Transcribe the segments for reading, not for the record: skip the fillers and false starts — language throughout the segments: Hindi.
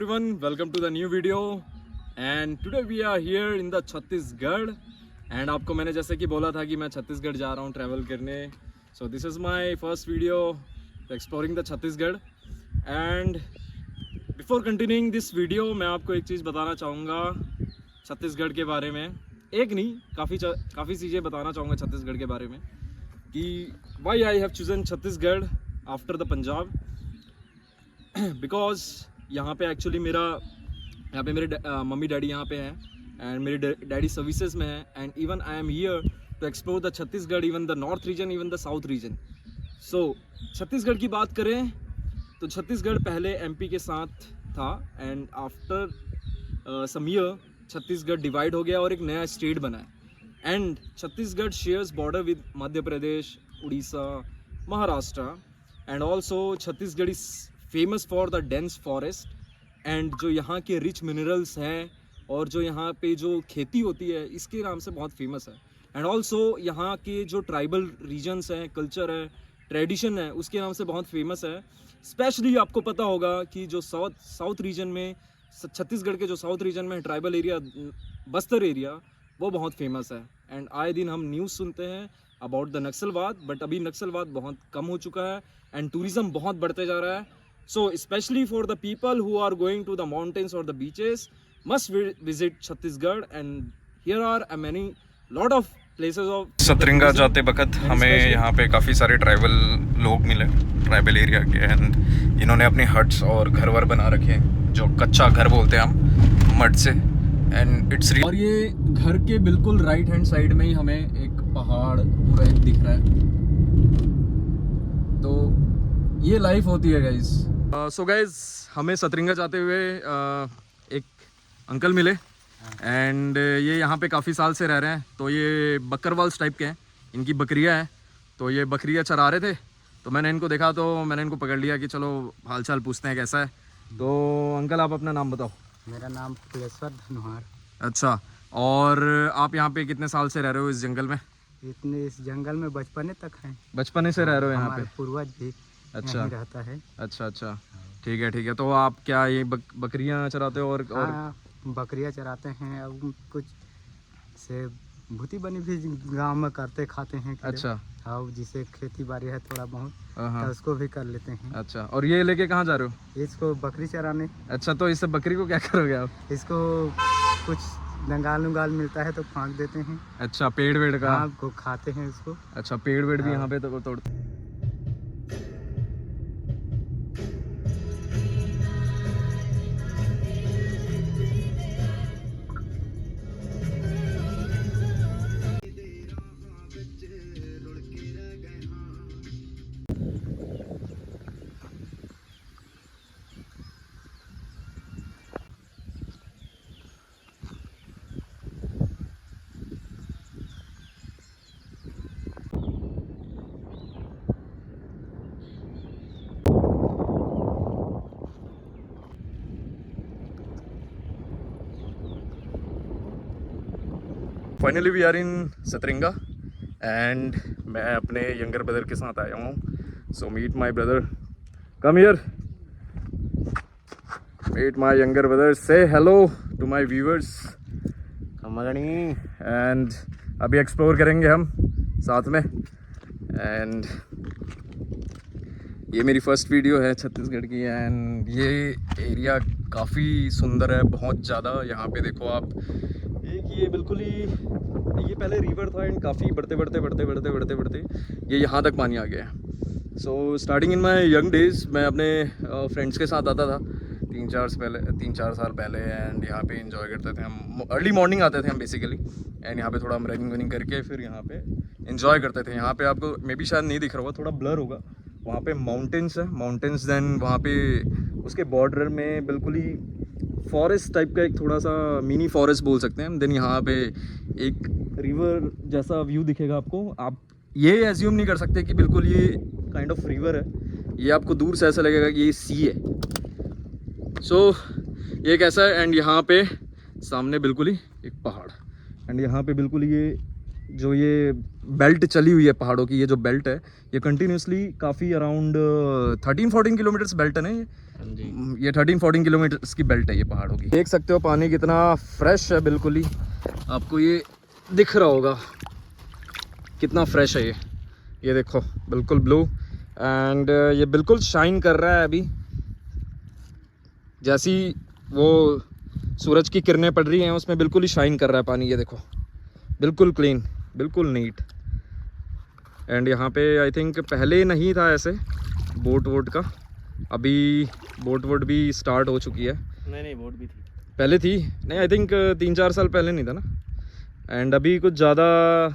everyone, welcome to the new video and today we are here in the Chhattisgarh and आपको मैंने जैसे कि बोला था कि मैं छत्तीसगढ़ जा रहा हूँ ट्रैवल करने. So this is my first video exploring the Chhattisgarh and before continuing this video मैं आपको एक चीज़ बताना चाहूँगा छत्तीसगढ़ के बारे में. एक नहीं काफ़ी चीज़ें बताना चाहूँगा छत्तीसगढ़ के बारे में कि why I have chosen Chhattisgarh after the Punjab. Because यहाँ पे एक्चुअली मेरे मम्मी डैडी यहाँ पे हैं एंड मेरे डैडी सर्विसेज में हैं and even I am here to explore the Chhattisgarh, even the north region, even the south region. So Chhattisgarh की बात करें तो छत्तीसगढ़ पहले एमपी के साथ था and after some year Chhattisgarh divide हो गया और एक नया स्टेट बना है. And Chhattisgarh shares border with Madhya Pradesh, Orissa, Maharashtra and also Chhattisgarh is famous for the dense forest and जो यहाँ के रिच मिनरल्स हैं और जो यहाँ पे जो खेती होती है इसके नाम से बहुत फेमस है. एंड ऑल्सो यहाँ के जो ट्राइबल रीजन्स हैं, कल्चर है, ट्रेडिशन है, उसके नाम से बहुत फेमस है. स्पेशली आपको पता होगा कि जो साउथ रीजन में, छत्तीसगढ़ के जो साउथ रीजन में ट्राइबल एरिया, बस्तर एरिया, वो बहुत फेमस है. एंड आए दिन हम न्यूज़ सुनते हैं अबाउट द नक्सलवाद, बट अभी नक्सलवाद बहुत कम हो चुका है एंड टूरिज़्म बहुत बढ़ते जा रहा है. So especially for the people who are going to the mountains or the beaches must visit Chhattisgarh and here are a lot of places of. सतरंगा जाते वक्त हमें यहाँ पे काफ़ी सारे ट्राइबल लोग मिले, ट्राइबल एरिया के, एंड इन्होंने अपने हट्स और घर वर बना रखे हैं जो कच्चा घर बोलते हैं हम, मड से. एंड इट्स और ये घर के बिल्कुल राइट हैंड साइड में ही हमें एक पहाड़ पूरा एक दिख रहा है. तो ये लाइफ होती है गाइज. सो गाइज हमें सतरंगा जाते हुए एक अंकल मिले एंड ये यहाँ पे काफ़ी साल से रह रहे हैं. तो ये बकरवाल्स टाइप के हैं, इनकी बकरियाँ हैं. तो ये बकरियाँ चरा रहे थे तो मैंने इनको देखा तो मैंने इनको पकड़ लिया कि चलो हाल चाल पूछते हैं कैसा है. तो अंकल आप अपना नाम बताओ. मेरा नाम फुलेश्वर धनुहार. अच्छा, और आप यहाँ पे कितने साल से रह रहे हो इस जंगल में? इस जंगल में बचपने तक हैं. बचपने से रह रहे हो यहाँ पे? पूर्वज भी अच्छा रहता है. अच्छा ठीक है. तो आप क्या ये बकरियां चराते हो और बकरियां चराते हैं. अब कुछ से भूती बनी भी गांव में करते खाते हैं. अच्छा. हाँ, जिसे खेती बाड़ी है थोड़ा बहुत तो उसको भी कर लेते हैं. अच्छा, और ये लेके कहाँ जा रहे हो? इसको बकरी चराने. अच्छा, तो इससे बकरी को क्या करोगे आप? इसको कुछ दंगाल मिलता है तो फाँक देते हैं. अच्छा, पेड़ वेड़ का? हाँ, को खाते हैं उसको. अच्छा, पेड़ वेड़ भी यहाँ पे तो तोड़ते हैं. Finally we are in Satranga and मैं अपने यंगर ब्रदर के साथ आया हूँ. So meet my brother, come here, meet my younger brother, say hello to my viewers. And अभी एक्सप्लोर करेंगे हम साथ में. एंड ये मेरी फर्स्ट वीडियो है छत्तीसगढ़ की एंड ये एरिया काफ़ी सुंदर है, बहुत ज़्यादा. यहाँ पे देखो आप, एक ये बिल्कुल ही, ये पहले रिवर था एंड काफ़ी बढ़ते ये यहाँ तक पानी आ गया है. So starting in my young days मैं अपने फ्रेंड्स के साथ आता था 3-4 साल पहले एंड यहाँ पे एंजॉय करते थे हम. अर्ली मॉर्निंग आते थे हम बेसिकली एंड यहाँ पे थोड़ा हम रनिंग करके फिर यहाँ पे एंजॉय करते थे. यहाँ पे आपको मे बी शायद नहीं दिख रहा होगा, थोड़ा ब्लर होगा. वहाँ पे माउंटेन्स है, देन वहाँ पे उसके बॉर्डर में बिल्कुल ही फॉरेस्ट टाइप का एक थोड़ा सा मिनी फॉरेस्ट बोल सकते हैं. देन यहाँ पे एक रिवर जैसा व्यू दिखेगा आपको. आप ये एज्यूम नहीं कर सकते कि बिल्कुल ये काइंड ऑफ रिवर है, ये आपको दूर से ऐसा लगेगा कि ये सी है. सो ये कैसा है एंड यहाँ पे सामने बिल्कुल ही एक पहाड़ एंड यहाँ पे बिल्कुल ये बेल्ट चली हुई है पहाड़ों की. ये जो बेल्ट है ये कंटिन्यूसली काफ़ी अराउंड 13-14 किलोमीटर्स बेल्ट है ना ये. ये 13-14 किलोमीटर की बेल्ट है ये पहाड़ों की। देख सकते हो पानी कितना फ्रेश है, बिल्कुल ही आपको ये दिख रहा होगा कितना फ्रेश है ये देखो बिल्कुल ब्लू एंड ये बिल्कुल शाइन कर रहा है अभी, जैसी वो सूरज की किरणें पड़ रही हैं उसमें बिल्कुल ही शाइन कर रहा है पानी। ये देखो बिल्कुल क्लीन, बिल्कुल नीट। एंड यहाँ पे आई थिंक पहले नहीं था ऐसे बोट वोट का, अभी बोट वोट भी स्टार्ट हो चुकी है। नहीं बोट भी थी पहले थी, नहीं आई थिंक 3-4 साल पहले नहीं था ना, एंड अभी कुछ ज़्यादा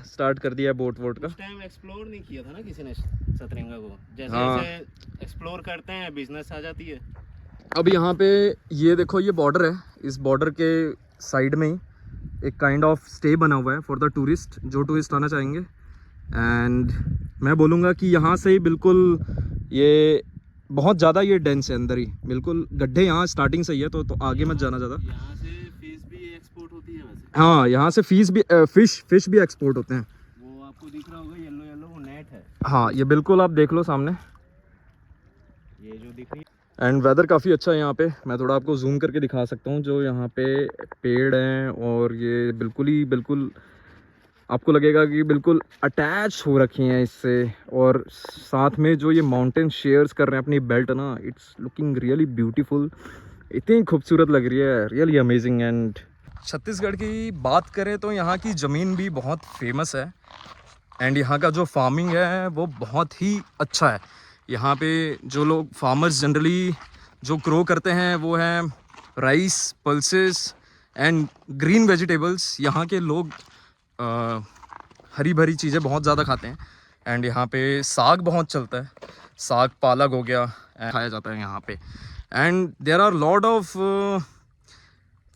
स्टार्ट कर दिया है बोट वोट का। उस टाइम एक्सप्लोर नहीं किया था ना किसी ने सतरंगा को, जैसे हाँ। जैसे एक्सप्लोर करते हैं बिजनेस आ जाती है। अब यहाँ पे ये देखो ये बॉर्डर है, इस बॉर्डर के साइड में ही एक काइंड ऑफ स्टे बना हुआ है फॉर द टूरिस्ट, जो टूरिस्ट आना चाहेंगे। एंड मैं बोलूँगा कि यहाँ से ही बिल्कुल ये बहुत ज़्यादा ये डेंस है अंदर ही, बिल्कुल गड्ढे यहाँ स्टार्टिंग से ही है, तो आगे मत जाना ज़्यादा। यहाँ से फिश भी एक्सपोर्ट होती है वैसे। हाँ यहाँ से फिश भी एक्सपोर्ट होते हैं। वो आपको दिख रहा होगा येलो येलो, वो नेट है। हाँ ये बिल्कुल आप देख लो सामने, ये जो दिख रही एंड वेदर काफ़ी अच्छा है यहाँ पे। मैं थोड़ा आपको जूम करके दिखा सकता हूँ, जो यहाँ पे पेड़ हैं और ये बिल्कुल आपको लगेगा कि बिल्कुल अटैच हो रखी हैं इससे, और साथ में जो ये माउंटेन शेयर्स कर रहे हैं अपनी बेल्ट ना, इट्स लुकिंग रियली ब्यूटीफुल, इतनी खूबसूरत लग रही है, रियली अमेजिंग। एंड छत्तीसगढ़ की बात करें तो यहाँ की ज़मीन भी बहुत फेमस है, एंड यहाँ का जो फार्मिंग है वो बहुत ही अच्छा है। यहाँ पे जो लोग फार्मर्स जनरली जो ग्रो करते हैं वो हैं rice, pulses and green vegetables. यहाँ के लोग हरी भरी चीज़ें बहुत ज़्यादा खाते हैं, एंड यहाँ पे साग बहुत चलता है, साग पालक हो गया खाया जाता है यहाँ पे। And there are lot of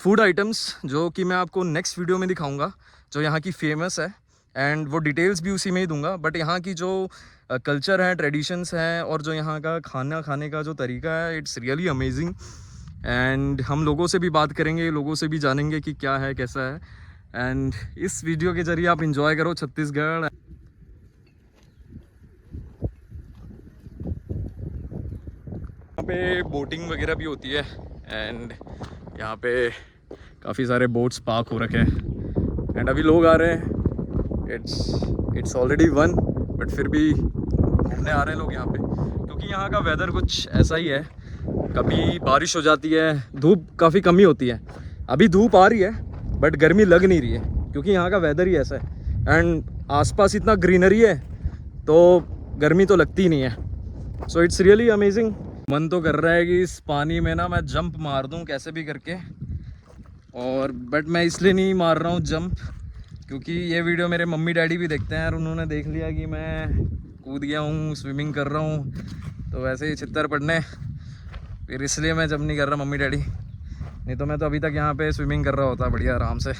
food items जो कि मैं आपको नेक्स्ट वीडियो में दिखाऊंगा, जो यहाँ की फेमस है, एंड वो डिटेल्स भी उसी में ही दूंगा। बट यहाँ की जो कल्चर है, ट्रेडिशंस हैं, और जो यहाँ का खाना खाने का जो तरीका है, इट्स रियली अमेजिंग। एंड हम लोगों से भी बात करेंगे, लोगों से भी जानेंगे कि क्या है कैसा है। एंड इस वीडियो के जरिए आप इंजॉय करो छत्तीसगढ़। यहाँ पे बोटिंग वगैरह भी होती है, एंड यहाँ पे काफ़ी सारे बोट्स पार्क हो रखे हैं, एंड अभी लोग आ रहे हैं। इट्स ऑलरेडी 1, बट फिर भी घूमने आ रहे हैं लोग यहाँ पे, क्योंकि यहाँ का वेदर कुछ ऐसा ही है, कभी बारिश हो जाती है, धूप काफ़ी कमी होती है। अभी धूप आ रही है बट गर्मी लग नहीं रही है, क्योंकि यहाँ का वेदर ही ऐसा है, एंड आसपास इतना ग्रीनरी है तो गर्मी तो लगती ही नहीं है। So it's really amazing. मन तो कर रहा है कि इस पानी में ना मैं जंप मार दूं कैसे भी करके, और बट मैं इसलिए नहीं मार रहा हूँ जंप क्योंकि ये वीडियो मेरे मम्मी डैडी भी देखते हैं, और उन्होंने देख लिया कि मैं कूद गया हूँ, स्विमिंग कर रहा हूँ, तो वैसे ही छित्तर पड़ने, फिर इसलिए मैं जंप नहीं कर रहा मम्मी डैडी, नहीं तो मैं तो अभी तक यहाँ पे स्विमिंग कर रहा होता बढ़िया आराम से।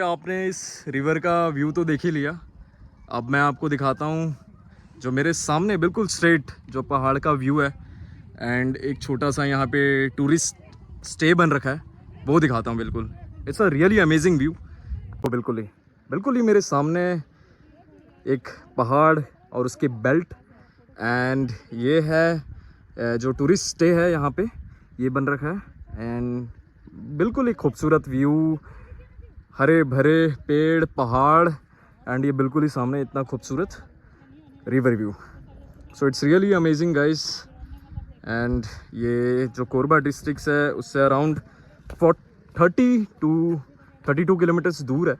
आपने इस रिवर का व्यू तो देख ही लिया, अब मैं आपको दिखाता हूँ जो मेरे सामने बिल्कुल स्ट्रेट जो पहाड़ का व्यू है, एंड एक छोटा सा यहाँ पे टूरिस्ट स्टे बन रखा है, वो दिखाता हूँ। बिल्कुल it's a really amazing view. वो बिल्कुल ही मेरे सामने एक पहाड़ और उसके बेल्ट, एंड ये है जो टूरिस्ट स्टे है यहाँ पे, ये बन रखा है, एंड बिल्कुल ही खूबसूरत व्यू, हरे भरे पेड़ पहाड़, एंड ये बिल्कुल ही सामने इतना खूबसूरत river view. So it's really amazing guys. And ये जो कोरबा डिस्ट्रिक्ट है उससे अराउंड 32 किलोमीटर्स दूर है।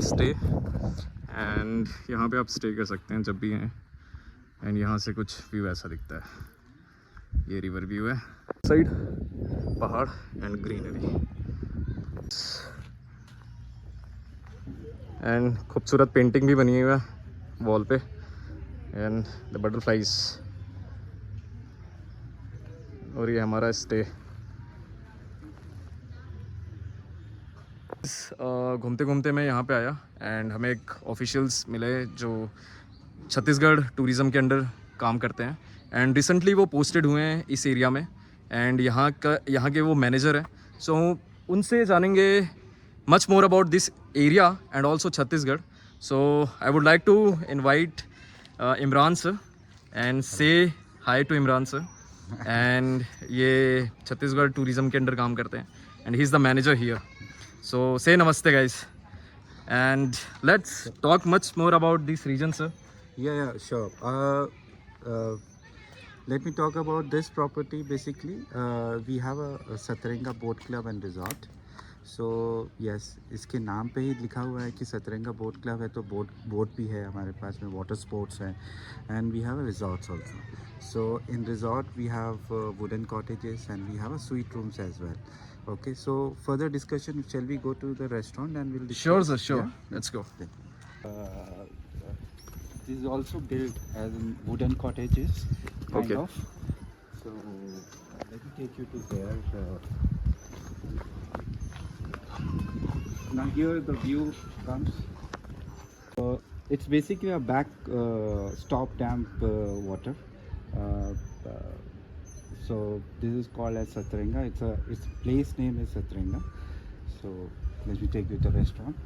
स्टे, एंड यहाँ पे आप स्टे कर सकते हैं जब भी हैं, एंड यहाँ से कुछ व्यू ऐसा दिखता है, ये रिवर व्यू है, साइड पहाड़ एंड ग्रीनरी। एंड खूबसूरत पेंटिंग भी बनी हुई है वॉल पे एंड द बटरफ्लाइज। और ये हमारा स्टे। घूमते घूमते मैं यहाँ पे आया एंड हमें एक ऑफिशियल्स मिले जो छत्तीसगढ़ टूरिज़्म के अंडर काम करते हैं एंड रिसेंटली वो पोस्टेड हुए हैं इस एरिया में एंड यहाँ के वो मैनेजर हैं। सो उनसे जानेंगे much more about this area and also Chhattisgarh. So I would like to invite Imran sir and say hi to Imran sir. And ये छत्तीसगढ़ टूरिज़्म के अंडर काम करते हैं and he is the manager here. So say namaste guys and let's talk much more about this region, sir. Yeah, sure. Let me talk about this property. Basically, we have a Satrenga Boat Club and Resort. So yes, इसके नाम पे ही लिखा हुआ है कि सतरंगा बोट क्लब है, तो बोट भी है हमारे पास में, वाटर स्पोर्ट्स है and we have a resorts also. So in resort we have wooden cottages and we have a suite rooms as well. Okay, so further discussion, shall we go to the restaurant and we'll discuss? Sure, sir, sure. Yeah? Let's go. This is also built as in wooden cottages, kind Okay. of. So let me take you to there. Now here the view comes. It's basically a back stop damp water. So this is called as Satrenga. Its place name is Satrenga. So let me take you to the restaurant.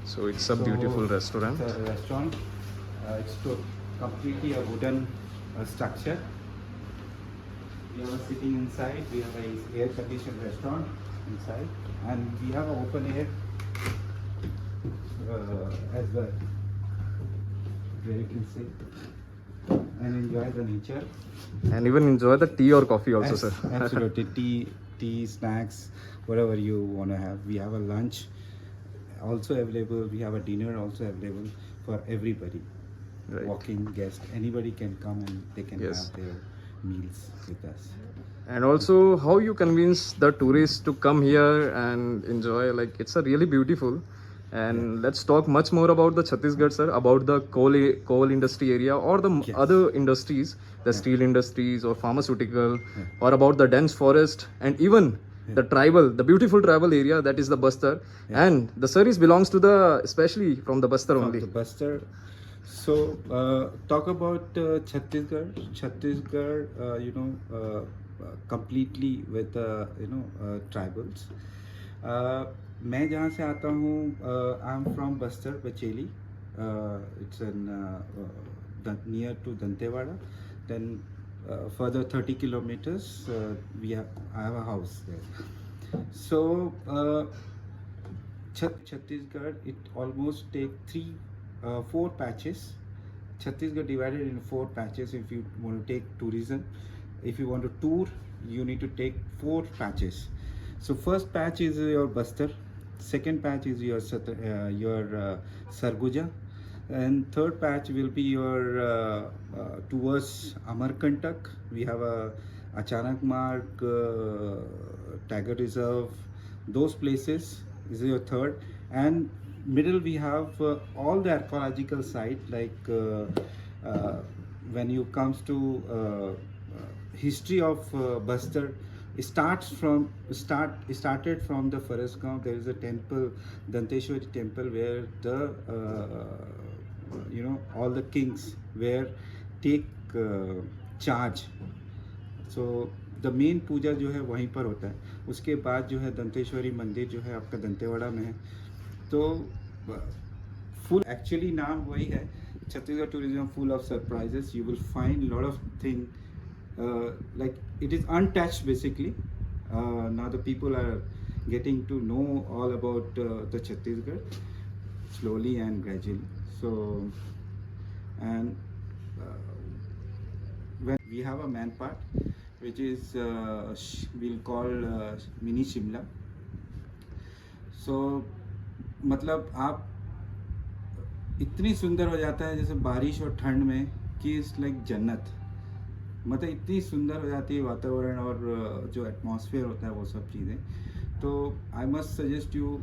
So it's a beautiful restaurant. It's a restaurant. It's completely a wooden structure. We are sitting inside. We have a air-conditioned restaurant inside, and we have an open air as well, where you can sit and enjoy the nature. And even enjoy the tea or coffee also, Yes, sir. Absolutely. Tea, snacks, whatever you want to have. We have a lunch also available. We have a dinner also available for everybody. Right. Walking guest, anybody can come and they can Yes. have their meals with us. And also how you convince the tourists to come here and enjoy, like it's a really beautiful. And let's talk much more about the Chhattisgarh, sir, about the coal industry area or the Yes. other industries, the steel industries or pharmaceutical, or about the dense forest and even the beautiful tribal area that is the Bastar. And the service belongs to the, especially from the Bastar From only. the Bastar. So talk about Chhattisgarh. Chhattisgarh, completely with tribals. मैं जहाँ से आता हूँ, I am from Bastar Bacheli. It's near to Dantewada. Then further 30 kilometers, I have a house there. So Chhattisgarh, it almost take 4 patches. Chhattisgarh divided in 4 patches. If you want to take tourism, if you want to tour, you need to take 4 patches. So first patch is your Bastar, second patch is your Sarguja, and third patch will be your towards Amarkantak. We have a Achanak Marg, Tiger Reserve. Those places is your third, and middle we have all the archaeological site, like when you comes to history of Bastar. Started from the Farasgaon. There is a temple, Danteshwari temple, where the all the kings where take charge. So the main पूजा जो है वहीं पर होता है. उसके बाद जो है दंतेश्वरी मंदिर जो है आपका दंतेवाड़ा में है. तो full actually नाम वही है, Chhattisgarh tourism full of surprises. You will find lot of things. Like it is untouched basically. Now the people are getting to know all about the Chhattisgarh slowly and gradually. So and when we have a man part, which is we'll call mini Shimla. So मतलब आप इतनी सुंदर हो जाता है जैसे बारिश और ठंड में कि इट्स लाइक जन्नत. मतलब इतनी सुंदर हो जाती है वातावरण और जो एटमॉस्फेयर होता है वो सब चीज़ें। तो आई मस्ट सजेस्ट यू,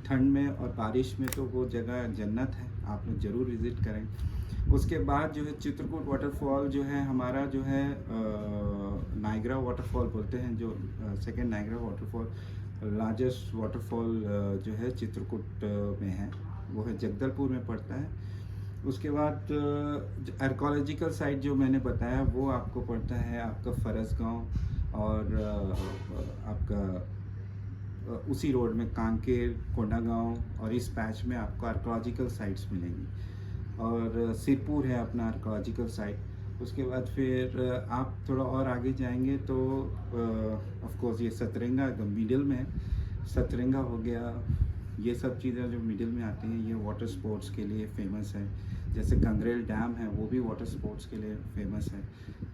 ठंड में और बारिश में तो वो जगह जन्नत है, आप लोग ज़रूर विज़िट करें। उसके बाद जो है चित्रकूट वाटरफॉल जो है हमारा जो है नाइग्रा वाटरफॉल बोलते हैं, जो second Niagara waterfall, largest waterfall जो है चित्रकूट में है, वो है जगदलपुर में पड़ता है। उसके बाद आर्कोलॉजिकल साइट जो मैंने बताया वो आपको पड़ता है आपका फरस गांव और आपका उसी रोड में कांकेर, कोंडागांव और इस पैच में आपको आर्कोलॉजिकल साइट्स मिलेंगी। और सिरपुर है अपना आर्कोलॉजिकल साइट। उसके बाद फिर आप थोड़ा और आगे जाएंगे तो ऑफ कोर्स ये सतरंगा मिडिल में है, सतरंगा हो गया, ये सब चीज़ें जो मिडिल में आती हैं ये वाटर स्पोर्ट्स के लिए फेमस है। जैसे गंगरेल डैम है वो भी वाटर स्पोर्ट्स के लिए फेमस है।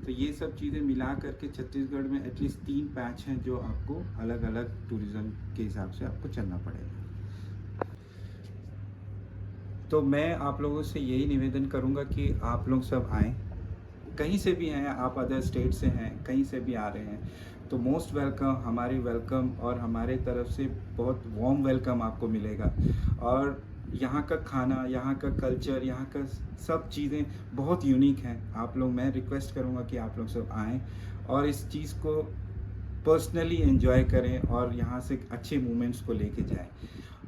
तो ये सब चीज़ें मिला करके छत्तीसगढ़ में एटलीस्ट 3 पैच हैं जो आपको अलग अलग टूरिज़्म के हिसाब से आपको चलना पड़ेगा। तो मैं आप लोगों से यही निवेदन करूंगा कि आप लोग सब आएँ, कहीं से भी हैं आप, अदर स्टेट से हैं, कहीं से भी आ रहे हैं तो मोस्ट वेलकम, हमारी वेलकम और हमारे तरफ से बहुत वार्म वेलकम आपको मिलेगा। और यहाँ का खाना, यहाँ का कल्चर, यहाँ का सब चीज़ें बहुत यूनिक हैं। आप लोग, मैं रिक्वेस्ट करूँगा कि आप लोग सब आएँ और इस चीज़ को पर्सनली एंजॉय करें और यहाँ से अच्छे मोमेंट्स को लेके जाएं।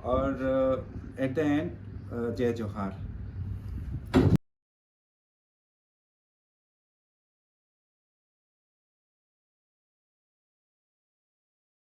और एट द एंड जय जोहार।